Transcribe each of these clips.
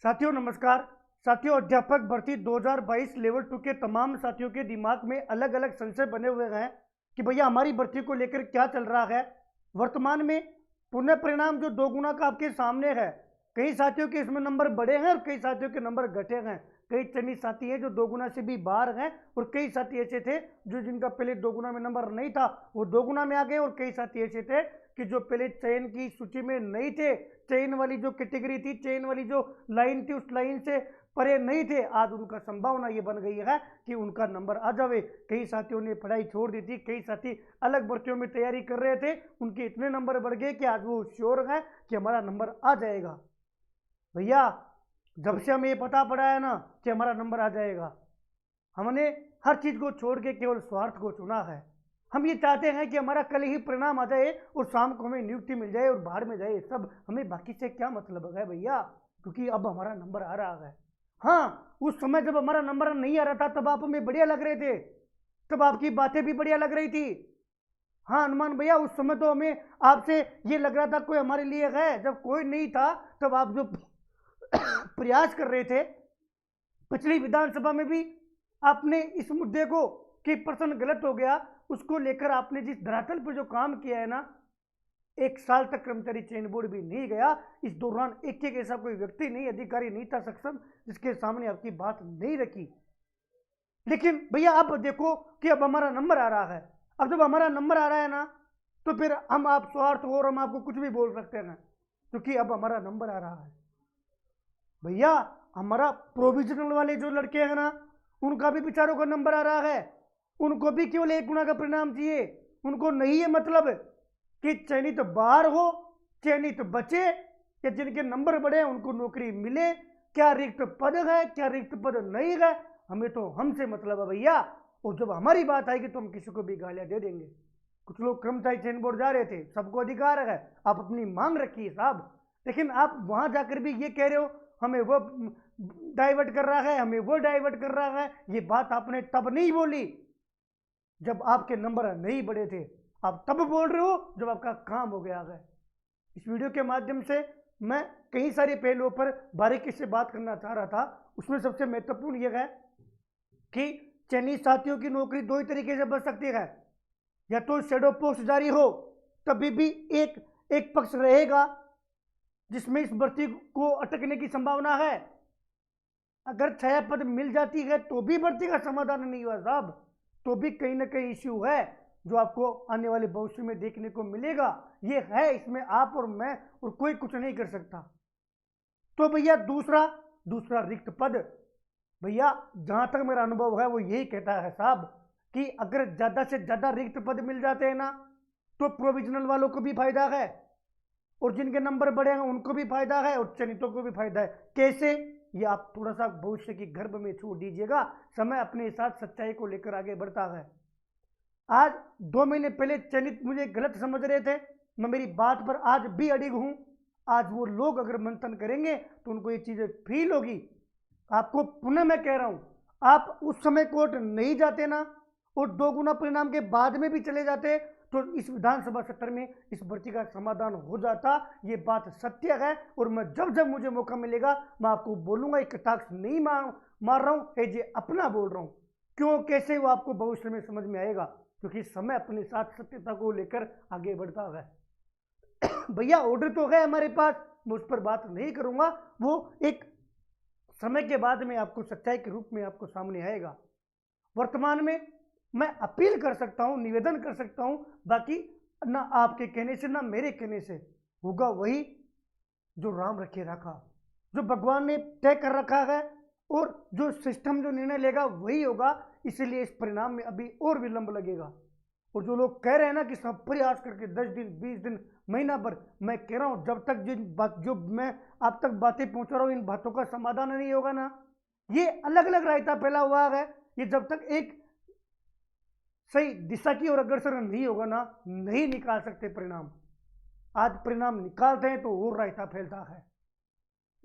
साथियों नमस्कार। साथियों, अध्यापक भर्ती 2022 लेवल 2 के तमाम साथियों के दिमाग में अलग अलग संशय बने हुए हैं कि भैया हमारी भर्ती को लेकर क्या चल रहा है। वर्तमान में पुनः परिणाम जो 2 गुना का आपके सामने है, कई साथियों के इसमें नंबर बढ़े हैं और कई साथियों के नंबर घटे हैं। कई चयनित साथी हैं जो 2 गुना से भी बाहर हैं और कई साथी ऐसे थे जो जिनका पहले 2 गुना में नंबर नहीं था वो 2 गुना में आ गए, और कई साथी ऐसे थे कि जो पहले चयन की सूची में नहीं थे, चयन वाली जो कैटेगरी थी, चयन वाली जो लाइन थी, उस लाइन से परे नहीं थे। आज उनका संभावना ये बन गई है कि उनका नंबर आ जावे। कई साथियों ने पढ़ाई छोड़ दी थी, कई साथी अलग भर्तियों में तैयारी कर रहे थे, उनके इतने नंबर बढ़ गए कि आज वो श्योर है कि हमारा नंबर आ जाएगा। भैया जब से हमें ये पता पड़ा है ना कि हमारा नंबर आ जाएगा, हमने हर चीज को छोड़ के केवल स्वार्थ को चुना है। हम ये चाहते हैं कि हमारा कल ही परिणाम आ जाए और शाम को हमें नियुक्ति मिल जाए और बाहर में जाए, सब हमें बाकी से क्या मतलब है भैया, क्योंकि अब हमारा नंबर आ रहा है। हाँ, उस समय जब हमारा नंबर नहीं आ रहा था तब आप हमें बढ़िया लग रहे थे, तब आपकी बातें भी बढ़िया लग रही थी। हाँ हनुमान भैया, उस समय तो हमें आपसे ये लग रहा था कोई हमारे लिए है। जब कोई नहीं था तब आप जो प्रयास कर रहे थे, पिछली विधानसभा में भी आपने इस मुद्दे को कि प्रश्न गलत हो गया, उसको लेकर आपने जिस धरातल पर जो काम किया है ना, 1 साल तक कर्मचारी चयन बोर्ड भी नहीं गया। इस दौरान एक ऐसा कोई व्यक्ति नहीं, अधिकारी नहीं था सक्षम जिसके सामने आपकी बात नहीं रखी। लेकिन भैया अब देखो कि अब हमारा नंबर आ रहा है। अब जब हमारा नंबर आ रहा है ना तो फिर हम आप स्वार्थ हो और हम आपको कुछ भी बोल सकते हैं, क्योंकि अब हमारा नंबर आ रहा है। भैया हमारा प्रोविजनल वाले जो लड़के हैं ना, उनका भी बेचारों का नंबर आ रहा है, उनको भी केवल 1 गुना का परिणाम चाहिए। उनको नहीं है मतलब कि चयनित बाहर हो, चयनित बचे, या जिनके नंबर बढ़े उनको नौकरी मिले। क्या रिक्त पद है, क्या रिक्त पद नहीं है, हमें तो हमसे मतलब है भैया। और जब हमारी बात आएगी तो हम किसी को भी गालियां दे देंगे। कुछ लोग कर्मचारी चयन बोर्ड जा रहे थे, सबको अधिकार है, आप अपनी मांग रखिए साहब, लेकिन आप वहां जाकर भी ये कह रहे हो हमें वो डाइवर्ट कर रहा है, हमें वो डाइवर्ट कर रहा है। ये बात आपने तब नहीं बोली जब आपके नंबर नहीं बढ़े थे, आप तब बोल रहे हो जब आपका काम हो गया है। इस वीडियो के माध्यम से मैं कई सारे पहलुओं पर बारीकी से बात करना चाह रहा था। उसमें सबसे महत्वपूर्ण यह है कि चयनित साथियों की नौकरी 2 ही तरीके से बच सकती है। या तो शेडो पोस्ट जारी हो, तभी भी एक पक्ष रहेगा जिसमें इस भर्ती को अटकने की संभावना है। अगर छाया पद मिल जाती है तो भी भर्ती का समाधान नहीं हुआ साहब, तो भी कहीं ना कहीं इश्यू है जो आपको आने वाले भविष्य में देखने को मिलेगा। ये है, इसमें आप और मैं और कोई कुछ नहीं कर सकता। तो भैया दूसरा रिक्त पद, भैया जहां तक मेरा अनुभव है वो यही कहता है साहब कि अगर ज्यादा से ज्यादा रिक्त पद मिल जाते हैं ना तो प्रोविजनल वालों को भी फायदा है, और जिनके नंबर बढ़े हैं उनको भी फायदा है, और चयनितों को भी फायदा है। कैसे, ये आप थोड़ा सा भविष्य की गर्भ में छोड़ दीजिएगा, समय अपने साथ सच्चाई को लेकर आगे बढ़ता है। आज 2 महीने पहले चयनित मुझे गलत समझ रहे थे, मैं मेरी बात पर आज भी अडिग हूं। आज वो लोग अगर मंथन करेंगे तो उनको ये चीजें फील होगी। आपको पुनः मैं कह रहा हूं, आप उस समय कोर्ट नहीं जाते ना और 2 गुना परिणाम के बाद में भी चले जाते तो इस विधानसभा सत्र में इस भर्ती का समाधान हो जाता। ये बात सत्य है, और मैं जब जब मुझे मौका मिलेगा मैं आपको बोलूंगा। एक कटाक्ष नहीं मार रहा हूं, ये अपना बोल रहा हूं। क्यों कैसे वो आपको भविष्य में समझ में आएगा, क्योंकि समय अपने साथ सत्यता को लेकर आगे बढ़ता है। भैया ऑर्डर तो है हमारे पास, मैं उस पर बात नहीं करूंगा, वो एक समय के बाद में आपको सच्चाई के रूप में आपको सामने आएगा। वर्तमान में मैं अपील कर सकता हूं, निवेदन कर सकता हूं, बाकी ना आपके कहने से ना मेरे कहने से होगा वही जो राम रखे रखा, जो भगवान ने तय कर रखा है, और जो सिस्टम जो निर्णय लेगा वही होगा। इसलिए इस परिणाम में अभी और विलंब लगेगा। और जो लोग कह रहे हैं ना कि सब प्रयास करके 10 दिन 20 दिन महीना भर, मैं कह रहा हूं जब तक जो मैं आप तक बातें पहुंचा रहा हूं, इन बातों का समाधान नहीं होगा ना, ये अलग अलग रायता फैला हुआ है, ये जब तक एक सही दिशा की ओर अग्रसर नहीं होगा ना, नहीं निकाल सकते परिणाम। आज परिणाम निकालते हैं तो और रायता फैलता है।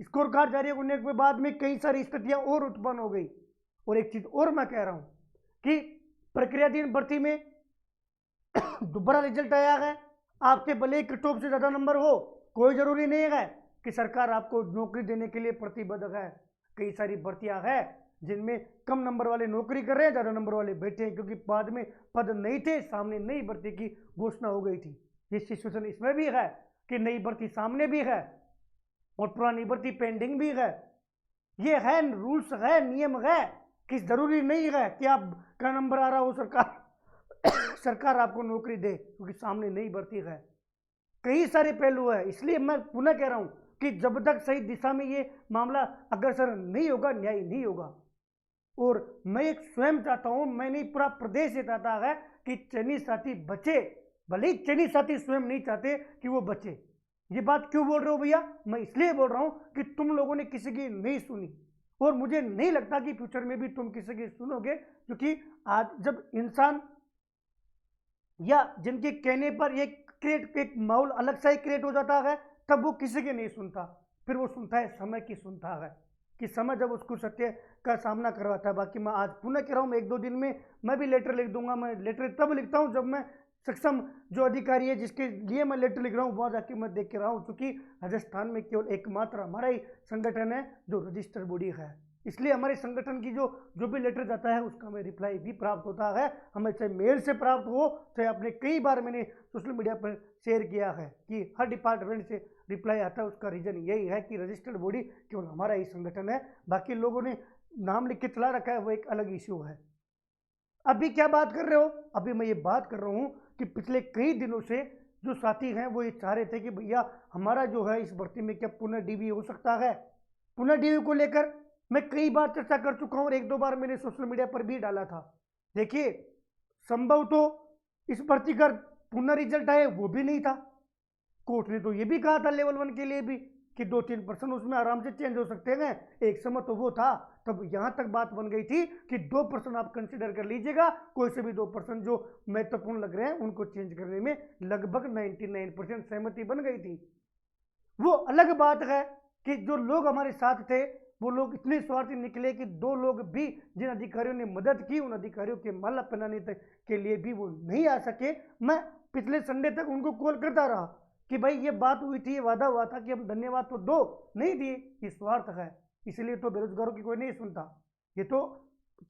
स्कोर कार्ड जारी होने के बाद में कई सारी स्थितियां और उत्पन्न हो गई। और एक चीज और मैं कह रहा हूं कि प्रक्रियाधीन भर्ती में दोबारा रिजल्ट आया है, आपके भले कट ऑफ से ज्यादा नंबर हो, कोई जरूरी नहीं है कि सरकार आपको नौकरी देने के लिए प्रतिबद्ध है। कई सारी भर्तियां हैं जिनमें कम नंबर वाले नौकरी कर रहे हैं, ज़्यादा नंबर वाले बैठे हैं, क्योंकि बाद में पद नहीं थे, सामने नई भर्ती की घोषणा हो गई थी। ये सिचुएशन इसमें भी है कि नई भर्ती सामने भी है और पुरानी भर्ती पेंडिंग भी है। ये है, रूल्स है, नियम है कि जरूरी नहीं है कि आप का नंबर आ रहा हो सरकार सरकार आपको नौकरी दे, क्योंकि सामने नई भर्ती है। कई सारे पहलू है, इसलिए मैं पुनः कह रहा हूं कि जब तक सही दिशा में ये मामला अग्रसर नहीं होगा, न्याय नहीं होगा। और मैं एक स्वयं चाहता हूं, मैं नहीं पूरा प्रदेश ये चाहता है कि चयनी साथी बचे, भले ही चयनी साथी स्वयं नहीं चाहते कि वो बचे। ये बात क्यों बोल रहे हो भैया? मैं इसलिए बोल रहा हूं कि तुम लोगों ने किसी की नहीं सुनी और मुझे नहीं लगता कि फ्यूचर में भी तुम किसी की सुनोगे, क्योंकि आज जब इंसान या जिनके कहने पर एक माहौल अलग सा ही क्रिएट हो जाता है, तब वो किसी की नहीं सुनता, फिर वो सुनता है समय की सुनता है कि समय जब उसको सत्य का सामना करवाता है। बाकी मैं आज पुनः कह रहा हूँ, 1-2 दिन में मैं भी लेटर लिख दूंगा। मैं लेटर तब लिखता हूँ जब मैं सक्षम जो अधिकारी है जिसके लिए मैं लेटर लिख रहा हूँ वहाँ जाके मैं देख के रहा हूँ, क्योंकि राजस्थान में केवल एकमात्र हमारा ही संगठन है जो रजिस्टर्ड बॉडी है। इसलिए हमारे संगठन की जो भी लेटर जाता है उसका हमें रिप्लाई भी प्राप्त होता है, हमें चाहे मेल से प्राप्त हो, चाहे अपने कई बार मैंने सोशल मीडिया पर शेयर किया है कि हर डिपार्टमेंट से रिप्लाई आता है। उसका रीजन यही है कि रजिस्टर्ड बॉडी केवल हमारा ही संगठन है, बाकी लोगों ने नाम लिख के चला रखा है, वो एक अलग इश्यू है। अभी क्या बात कर रहे हो? अभी मैं ये बात कर रहा हूँ कि पिछले कई दिनों से जो साथी हैं वो ये चाह रहे थे कि भैया हमारा जो है इस भर्ती में क्या पुनः डीवी हो सकता है। पुनः डीवी को लेकर मैं कई बार चर्चा कर चुका हूँ और 1-2 बार मैंने सोशल मीडिया पर भी डाला था। देखिए, संभव तो इस भर्ती का पुनः रिजल्ट आए वो भी नहीं था। कोर्ट ने तो ये भी कहा था लेवल 1 के लिए भी कि 2-3% उसमें आराम से चेंज हो सकते हैं। एक समय तो वो था, तब यहां तक बात बन गई थी कि 2% आप कंसिडर कर लीजिएगा, कोई से भी 2% जो महत्वपूर्ण लग रहे हैं उनको चेंज करने में लगभग 99% सहमति बन गई थी। वो अलग बात है कि जो लोग हमारे साथ थे वो लोग इतने स्वार्थी निकले कि 2 लोग भी जिन अधिकारियों ने मदद की उन अधिकारियों के माला पहनाने तक के लिए भी वो नहीं आ सके। मैं पिछले संडे तक उनको कॉल करता रहा कि भाई ये बात हुई थी, ये वादा हुआ था कि हम धन्यवाद तो दो, नहीं दिए। ये स्वार्थ है, इसलिए तो बेरोजगारों की कोई नहीं सुनता। ये तो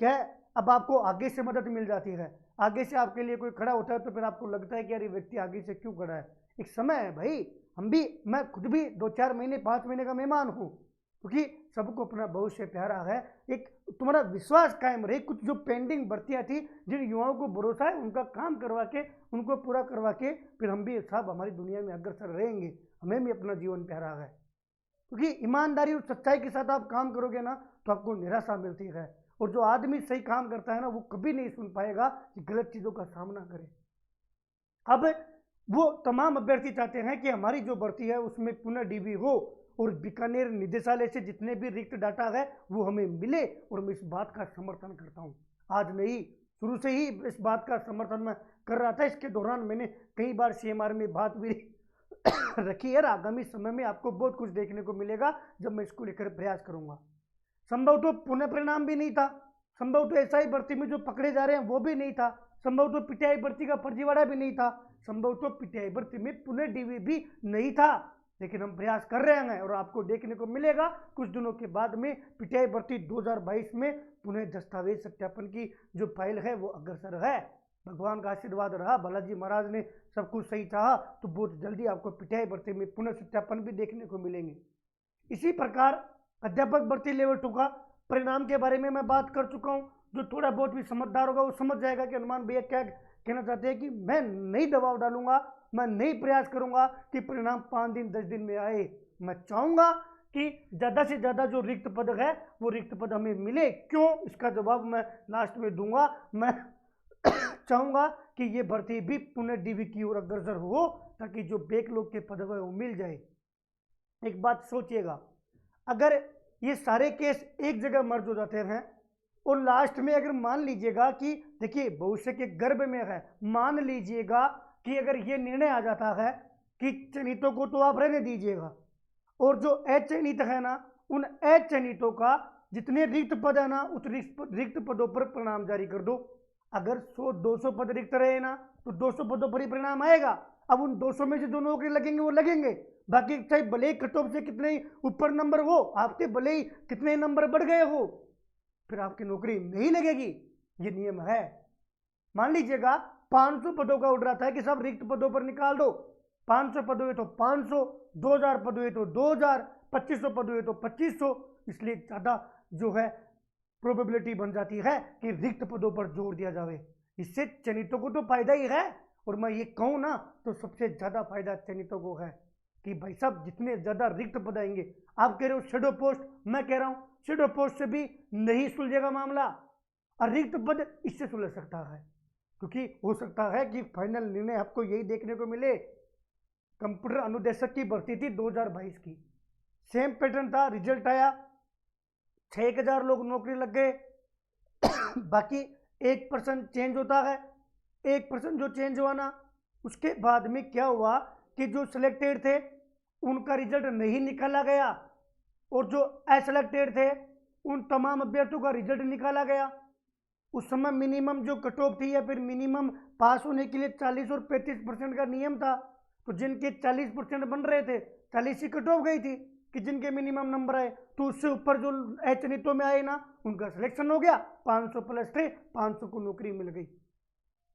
क्या है, अब आपको आगे से मदद मिल जाती है, आगे से आपके लिए कोई खड़ा होता है तो फिर आपको लगता है कि यार ये व्यक्ति आगे से क्यों खड़ा है। एक समय है भाई, हम भी, मैं खुद भी 2-4 महीने 5 महीने का मेहमान हूँ, क्योंकि सबको अपना भविष्य प्यारा है। एक तुम्हारा विश्वास कायम रहे, कुछ जो पेंडिंग भर्तियां थी जिन युवाओं को भरोसा है उनका काम करवा के, उनको पूरा करवा के फिर हम भी साहब हमारी दुनिया में अग्रसर रहेंगे, हमें भी अपना जीवन प्यारा है। क्योंकि ईमानदारी और सच्चाई के साथ आप काम करोगे ना तो आपको निराशा मिलती है, और जो आदमी सही काम करता है ना वो कभी नहीं सुन पाएगा कि गलत चीज़ों का सामना करे। अब वो तमाम अभ्यर्थी चाहते हैं कि हमारी जो भर्ती है उसमें पुनः डीवी हो और बीकानेर निदेशालय से जितने भी रिक्त डाटा है वो हमें मिले, और मैं इस बात का समर्थन करता हूँ। आज नहीं, शुरू से ही इस बात का समर्थन मैं कर रहा था। इसके दौरान मैंने कई बार सीएमआर में बात भी रखी है। आगामी समय में आपको बहुत कुछ देखने को मिलेगा जब मैं इसको लेकर प्रयास करूंगा। संभव तो पुनः परिणाम भी नहीं था, संभव तो एसआई भर्ती में जो पकड़े जा रहे हैं वो भी नहीं था, संभव तो पीटीआई भर्ती का फर्जीवाड़ा भी नहीं था, संभव तो पीटीआई भर्ती में पुनः डीवी भी नहीं था। लेकिन हम प्रयास कर रहे हैं और आपको देखने को मिलेगा कुछ दिनों के बाद में पीटीआई भर्ती 2022 में पुनः दस्तावेज सत्यापन की जो फाइल है वो अग्रसर है। भगवान का आशीर्वाद रहा, बालाजी महाराज ने सब कुछ सही चाहा तो बहुत जल्दी आपको पीटीआई भर्ती में पुनः सत्यापन भी देखने को मिलेंगे। इसी प्रकार अध्यापक भर्ती लेवल 2 का परिणाम के बारे में मैं बात कर चुका हूँ। जो थोड़ा बहुत भी समझदार होगा वो समझ जाएगा कि हनुमान भैया क्या कहना चाहते हैं, कि मैं नहीं दबाव डालूंगा, मैं नहीं प्रयास करूंगा कि परिणाम 5 दिन 10 दिन में आए। मैं चाहूंगा कि ज़्यादा से ज़्यादा जो रिक्त पद है वो रिक्त पद हमें मिले। क्यों, इसका जवाब मैं लास्ट में दूंगा। मैं चाहूंगा कि ये भर्ती भी पुनः डीवी की ओर अग्रसर हो ताकि जो बैकलॉग के पद है वो मिल जाए। एक बात सोचिएगा, अगर ये सारे केस एक जगह मर्ज हो जाते हैं और लास्ट में अगर मान लीजिएगा कि देखिए भविष्य के गर्भ में है, मान लीजिएगा कि अगर ये निर्णय आ जाता है कि चयनितों को तो आप रहने दीजिएगा और जो अचयनित है ना उन अचयनितों का जितने रिक्त पद है ना उस रिक्त पदों पर परिणाम जारी कर दो। अगर 100-200 पद रिक्त रहे ना तो 200 पदों पर ही परिणाम आएगा। अब उन 200 में से जो नौकरी लगेंगे वो लगेंगे, बाकी चाहे भले ही कट ऑफ से कितने ही ऊपर नंबर हो, आपके भले ही कितने नंबर बढ़ गए हो, फिर आपकी नौकरी नहीं लगेगी। ये नियम है। मान लीजिएगा 500 पदों का ऑर्डर आता है कि सब रिक्त पदों पर निकाल दो। 500 पद हुए तो 500, 2000 पद हुए तो 2000, 2500 पद हुए तो 2500। इसलिए ज्यादा जो है प्रोबेबिलिटी बन जाती है कि रिक्त पदों पर जोर दिया जाए। इससे चयनितों को तो फायदा ही है, और मैं ये कहूं ना तो सबसे ज्यादा फायदा चयनितों को है कि भाई साहब जितने ज्यादा रिक्त पद आएंगे। आप कह रहे हो शेडो पोस्ट, मैं कह रहा हूं शेडो पोस्ट से भी नहीं सुलझेगा मामला, और रिक्त पद इससे सुलझ सकता है, क्योंकि हो सकता है कि फाइनल निर्णय आपको यही देखने को मिले। कंप्यूटर अनुदेशक की भर्ती थी 2022 की, सेम पैटर्न था, रिजल्ट आया 6000 लोग नौकरी लग गए। बाकी 1% चेंज होता है, 1% जो चेंज हुआ ना, उसके बाद में क्या हुआ कि जो सिलेक्टेड थे उनका रिजल्ट नहीं निकाला गया, और जो असेलेक्टेड थे उन तमाम अभ्यर्थियों का रिजल्ट निकाला गया। उस समय मिनिमम जो कट ऑफ थी या फिर मिनिमम पास होने के लिए 40 और 35% का नियम था, तो जिनके 40% बन रहे थे 40 ही कट ऑफ गई थी कि जिनके मिनिमम नंबर आए, तो उससे ऊपर जो चयनितों में आए ना उनका सिलेक्शन हो गया, 500 प्लस थे, 500 को नौकरी मिल गई।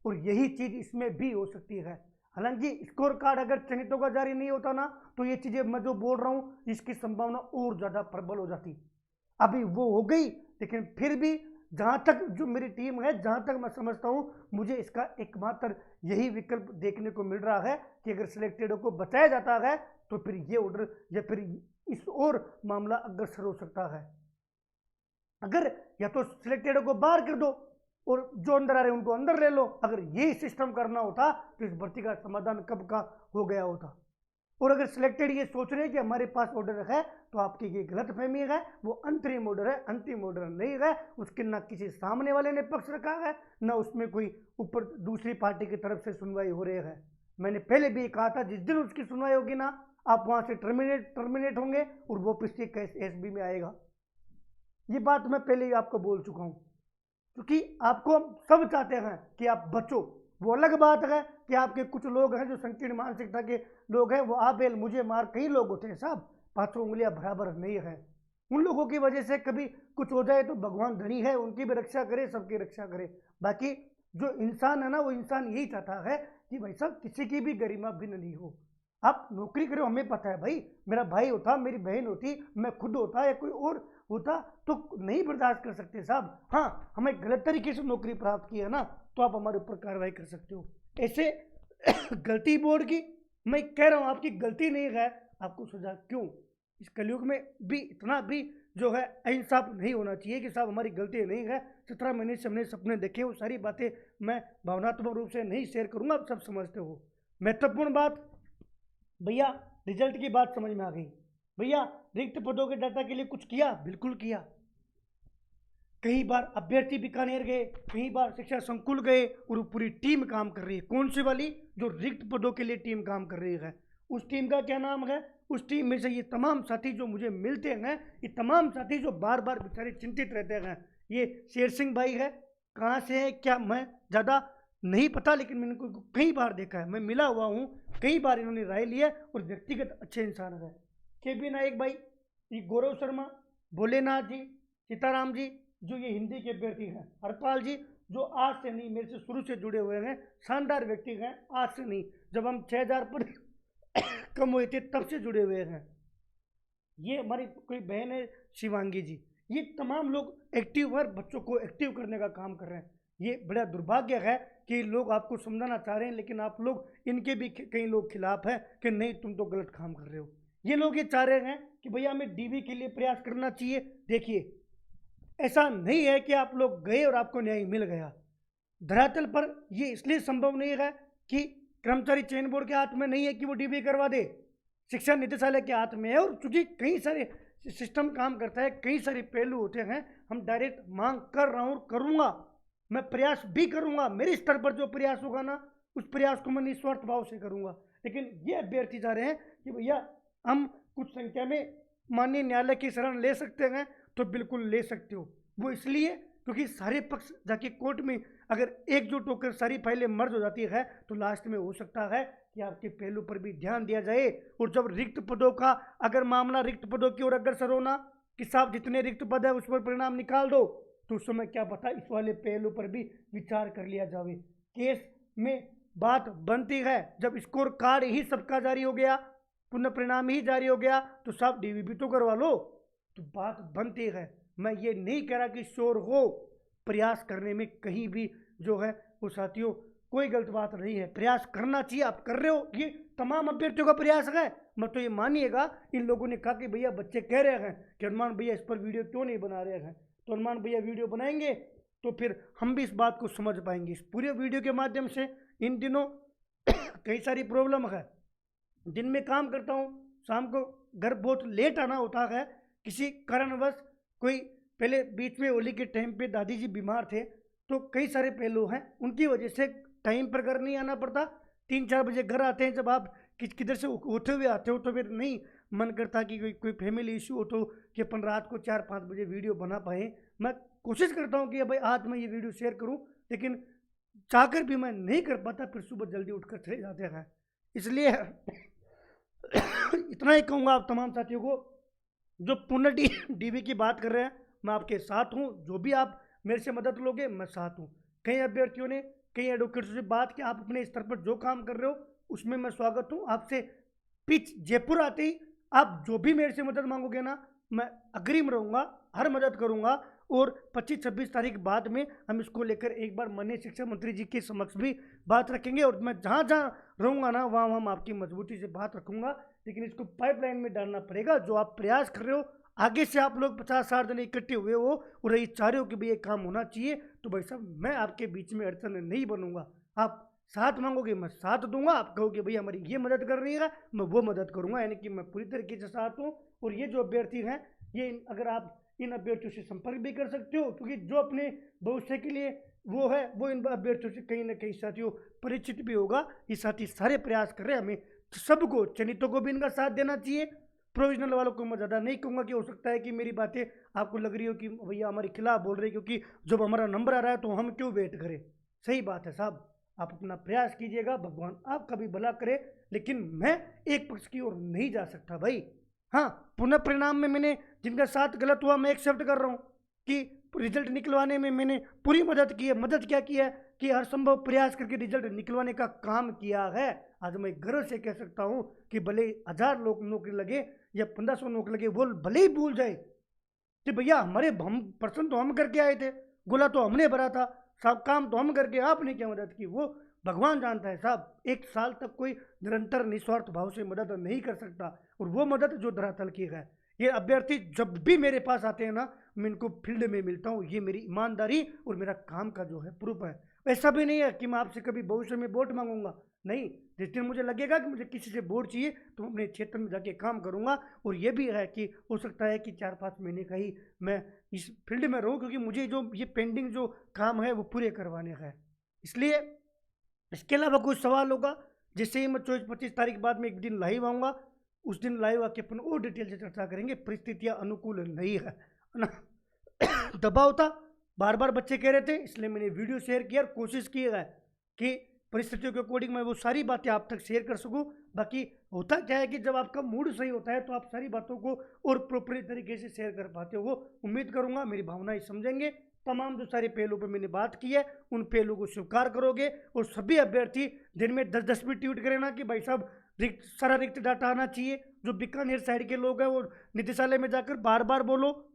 और यही चीज इसमें भी हो सकती है। हालांकि स्कोर कार्ड अगर चयनितों का जारी नहीं होता ना, तो ये चीजें मैं जो बोल रहा हूं इसकी संभावना और ज्यादा प्रबल हो जाती। अभी वो हो गई, लेकिन फिर भी जहां तक जो मेरी टीम है, जहां तक मैं समझता हूं, मुझे इसका एकमात्र यही विकल्प देखने को मिल रहा है कि अगर सिलेक्टेडों को बचाया जाता है तो फिर ये ऑर्डर या फिर इस और मामला अग्रसर हो सकता है। अगर या तो सिलेक्टेडों को बाहर कर दो और जो अंदर आ रहे हैं उनको अंदर ले लो, अगर यही सिस्टम करना होता तो इस भर्ती का समाधान कब का हो गया होता। और अगर सिलेक्टेड ये सोच रहे हैं कि हमारे पास ऑर्डर है, तो आपकी ये गलत फहमी है, वो अंतरिम ऑर्डर है, अंतिम ऑर्डर नहीं है। उसके ना किसी सामने वाले ने पक्ष रखा है, ना उसमें कोई ऊपर दूसरी पार्टी की तरफ से सुनवाई हो रही है। मैंने पहले भी कहा था जिस दिन उसकी सुनवाई होगी ना, आप वहां से टर्मिनेट होंगे और वो पिछले केस एसबी में आएगा। ये बात मैं पहले ही आपको बोल चुका हूं, क्योंकि आपको सब चाहते हैं कि आप बचो। वो अलग बात है कि आपके कुछ लोग हैं जो संकीर्ण मानसिकता के लोग हैं, वो आप बेल मुझे मार, कई लोग होते हैं साहब, पांचों उंगलियां बराबर नहीं है। उन लोगों की वजह से कभी कुछ हो जाए तो भगवान धनी है, उनकी भी रक्षा करे, सबकी रक्षा करे। बाकी जो इंसान है ना, वो इंसान यही चाहता है कि भाई साहब किसी की भी गरिमा भिन्न नहीं हो। आप नौकरी करो, हमें पता है भाई, मेरा भाई होता, मेरी बहन होती, मैं खुद होता या कोई और होता तो नहीं बर्दाश्त कर सकते साहब। हाँ, हमें गलत तरीके से नौकरी प्राप्त की है ना, तो आप हमारे ऊपर कार्रवाई कर सकते हो। ऐसे गलती बोर्ड की, मैं कह रहा हूं आपकी गलती नहीं है, आपको सजा क्यों? इस कलयुग में भी इतना भी जो है इंसाफ नहीं होना चाहिए कि साहब हमारी गलती नहीं है। 17 महीने से हमने सपने देखे, वो सारी बातें मैं भावनात्मक रूप से नहीं शेयर करूंगा, आप सब समझते हो। महत्वपूर्ण बात भैया, रिजल्ट की बात समझ में आ गई। भैया रिक्त पदों के डाटा के लिए कुछ किया? बिल्कुल किया। कई बार अभ्यर्थी बीकानेर गए, कई बार शिक्षा संकुल गए, और पूरी टीम काम कर रही है। कौन सी वाली? जो रिक्त पदों के लिए टीम काम कर रही है। उस टीम का क्या नाम है? उस टीम में से ये तमाम साथी जो मुझे मिलते हैं, ये तमाम साथी जो बार बार बेचारे चिंतित रहते हैं। ये शेर सिंह भाई है, कहाँ से है क्या मैं ज़्यादा नहीं पता, लेकिन मैंने इनको कई बार देखा है, मैं मिला हुआ हूँ, कई बार इन्होंने राय लिया, और व्यक्तिगत अच्छे इंसान है। के नायक भाई, ये गौरव शर्मा, भोलेनाथ जी, सीताराम जी जो ये हिंदी के अभ्यर्थी हैं, हरपाल जी जो आज से नहीं मेरे से शुरू से जुड़े हुए हैं, शानदार व्यक्ति हैं, आज से नहीं, जब हम 6000 पर कम हुए थे तब से जुड़े हुए हैं। ये हमारी कोई बहन है शिवांगी जी, ये तमाम लोग एक्टिव है, बच्चों को एक्टिव करने का काम कर रहे हैं। ये बड़ा दुर्भाग्य है कि लोग आपको समझाना चाह रहे हैं, लेकिन आप लोग, इनके भी कई लोग खिलाफ हैं कि नहीं तुम तो गलत काम कर रहे हो। ये लोग ये चाह रहे हैं कि भैया हमें डीवी के लिए प्रयास करना चाहिए। देखिए ऐसा नहीं है कि आप लोग गए और आपको न्याय मिल गया। धरातल पर ये इसलिए संभव नहीं है कि कर्मचारी चयन बोर्ड के हाथ में नहीं है कि वो डीबी करवा दे, शिक्षा निदेशालय के हाथ में है। और चूंकि कई सारे सिस्टम काम करता है, कई सारे पहलू होते हैं, हम डायरेक्ट मांग कर रहा हूँ, करूँगा, मैं प्रयास भी करूँगा। मेरे स्तर पर जो प्रयास होगा ना, उस प्रयास को मैं निस्वार्थ भाव से करूँगा। लेकिन ये अभ्यर्थी चाह रहे हैं कि भैया हम कुछ संख्या में माननीय न्यायालय की शरण ले सकते हैं, तो बिल्कुल ले सकते हो। वो इसलिए क्योंकि सारे पक्ष जाके कोर्ट में अगर एकजुट होकर सारी फाइलें मर्ज हो जाती है तो लास्ट में हो सकता है कि आपके पहलू पर भी ध्यान दिया जाए। और जब रिक्त पदों का अगर मामला रिक्त पदों की ओर अग्रसर होना कि साहब जितने रिक्त पद है उस पर परिणाम निकाल दो, तो उस समय क्या पता इस वाले पहलू पर भी विचार कर लिया जाए। केस में बात बनती है जब स्कोर कार्ड ही सबका जारी हो गया, पुनः परिणाम ही जारी हो गया, तो साहब डीवीपी तो करवा लो, तो बात बनती है। मैं ये नहीं कह रहा कि शोर हो, प्रयास करने में कहीं भी जो है वो साथियों कोई गलत बात नहीं है, प्रयास करना चाहिए। आप कर रहे हो, ये तमाम अभ्यर्थियों का प्रयास है। मत तो ये मानिएगा इन लोगों ने कहा कि भैया बच्चे कह रहे हैं कि हनुमान भैया इस पर वीडियो क्यों नहीं बना रहे हैं, तो हनुमान भैया वीडियो बनाएंगे तो फिर हम भी इस बात को समझ पाएंगे। इस पूरे वीडियो के माध्यम से इन दिनों कई सारी प्रॉब्लम है, दिन में काम करता हूँ, शाम को घर बहुत लेट आना होता है, किसी कारणवश कोई पहले बीच में होली के टाइम पे दादी जी बीमार थे, तो कई सारे पहलू हैं उनकी वजह से टाइम पर घर नहीं आना पड़ता। 3-4 बजे घर आते हैं, जब आप किधर से उठे हुए आते हो तो फिर नहीं मन करता कि कोई फैमिली इशू हो तो कि अपन रात को 4-5 बजे वीडियो बना पाए। मैं कोशिश करता हूँ कि भाई आज मैं ये वीडियो शेयर करूँ, लेकिन चाहकर भी मैं नहीं कर पाता, फिर सुबह जल्दी उठकर चले जाते हैं। इसलिए इतना ही कहूँगा आप तमाम साथियों को जो पुनः डीवी की बात कर रहे हैं, मैं आपके साथ हूँ। जो भी आप मेरे से मदद लोगे मैं साथ हूँ। कई अभ्यर्थियों ने कई एडवोकेट्स से बात की, आप अपने स्तर पर जो काम कर रहे हो उसमें मैं स्वागत हूँ। आपसे पिच जयपुर आते ही आप जो भी मेरे से मदद मांगोगे ना, मैं अग्रिम रहूँगा, हर मदद करूँगा। और 25-26 तारीख बाद में हम इसको लेकर एक बार माननीय शिक्षा मंत्री जी के समक्ष भी बात रखेंगे, और मैं जहाँ जहाँ रहूँगा ना वहाँ हम आपकी मजबूती से बात रखूँगा। लेकिन इसको पाइपलाइन में डालना पड़ेगा। जो आप प्रयास कर रहे हो, आगे से आप लोग 50-60 जने इकट्ठे हुए हो और ये चाह रहे हो कि भाई ये काम होना चाहिए, तो भाई साहब मैं आपके बीच में अड़चन नहीं बनूंगा। आप साथ मांगोगे मैं साथ दूंगा, आप कहोगे भैया हमारी ये मदद कर रही है मैं वो मदद करूंगा, यानी कि मैं पूरी तरीके से साथ हूँ। और ये जो अभ्यर्थी हैं, ये अगर आप इन अभ्यर्थियों से संपर्क भी कर सकते हो, क्योंकि जो अपने भविष्य के लिए वो है वो इन अभ्यर्थियों से कहीं ना कहीं साथियों परिचित भी होगा। ये साथी सारे प्रयास कर रहे हैं, हमें सबको, चयनितों को भी इनका साथ देना चाहिए। प्रोविजनल वालों को मैं ज़्यादा नहीं कहूँगा कि हो सकता है कि मेरी बातें आपको लग रही हो कि भैया हमारे खिलाफ बोल रहे हैं, क्योंकि जब हमारा नंबर आ रहा है तो हम क्यों वेट करें। सही बात है साहब, आप अपना प्रयास कीजिएगा, भगवान आपका भी भला करे, लेकिन मैं एक पक्ष की ओर नहीं जा सकता भाई। हाँ, पुनः परिणाम में मैंने जिनका साथ गलत हुआ मैं एक्सेप्ट कर रहा हूँ कि रिजल्ट निकलवाने में मैंने पूरी मदद की है। मदद क्या की है कि हर संभव प्रयास करके रिजल्ट निकलवाने का काम किया है। आज मैं गर्व से कह सकता हूँ कि भले 1000 लोग नौकरी लगे या 1500 नौकरी लगे, वो भले ही भूल जाए कि भैया हमारे हम पर्सन तो हम करके आए थे, गोला तो हमने भरा था, सब काम तो हम करके, आपने क्या मदद की वो भगवान जानता है साहब। 1 साल तक कोई निरंतर निस्वार्थ भाव से मदद नहीं कर सकता, और वो मदद जो धरातल की है। ये अभ्यर्थी जब भी मेरे पास आते हैं ना, मैं इनको फील्ड में मिलता हूँ, ये मेरी ईमानदारी और मेरा काम का जो है प्रूफ है। ऐसा भी नहीं है कि मैं आपसे कभी भविष्य में वोट मांगूंगा, नहीं। जिस दिन मुझे लगेगा कि मुझे किसी से वोट चाहिए तो मैं अपने क्षेत्र में जाके काम करूंगा। और ये भी है कि हो सकता है कि 4-5 महीने का ही मैं इस फील्ड में रहूं, क्योंकि मुझे जो ये पेंडिंग जो काम है वो पूरे करवाने का है। इसलिए इसके अलावा कोई सवाल होगा, जैसे ही मैं 24-25 तारीख बाद में एक दिन लाइव आऊँगा, उस दिन लाइव आके अपन और डिटेल से चर्चा करेंगे। परिस्थितियाँ अनुकूल नहीं है ना, दबाव था, बार बार बच्चे कह रहे थे, इसलिए मैंने वीडियो शेयर किया और कोशिश की है कि परिस्थितियों के अकॉर्डिंग मैं वो सारी बातें आप तक शेयर कर सकूं। बाकी होता क्या है कि जब आपका मूड सही होता है तो आप सारी बातों को और प्रॉपर तरीके से शेयर कर पाते हो। वो उम्मीद करूंगा मेरी भावनाएं समझेंगे। तमाम जो सारे पहलू पर मैंने बात की है उन पहलू को स्वीकार करोगे, और सभी अभ्यर्थी दिन में 10-10 मिनट ट्वीट करें ना कि भाई साहब सारा रिक्त डाटा आना चाहिए। जो बीकानेर साइड के लोग हैं वो निदेशालय में जाकर बार बार बोलो,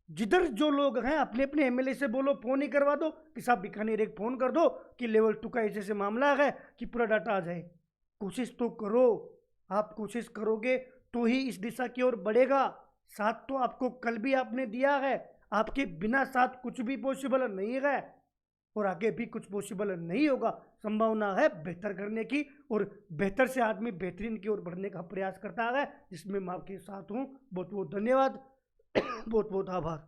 जिधर जो लोग हैं अपने अपने एमएलए से बोलो, फोन ही करवा दो कि साहब बीकानेर एक फ़ोन कर दो कि लेवल 2 का ऐसे मामला है कि पूरा डाटा आ जाए। कोशिश तो करो, आप कोशिश करोगे तो ही इस दिशा की ओर बढ़ेगा। साथ तो आपको कल भी आपने दिया है, आपके बिना साथ कुछ भी पॉसिबल नहीं है और आगे भी कुछ पॉसिबल नहीं होगा। संभावना है बेहतर करने की, और बेहतर से आदमी बेहतरीन की ओर बढ़ने का प्रयास करता है, जिसमें मैं आपके साथ हूँ। बहुत बहुत धन्यवाद, बहुत बहुत आभार।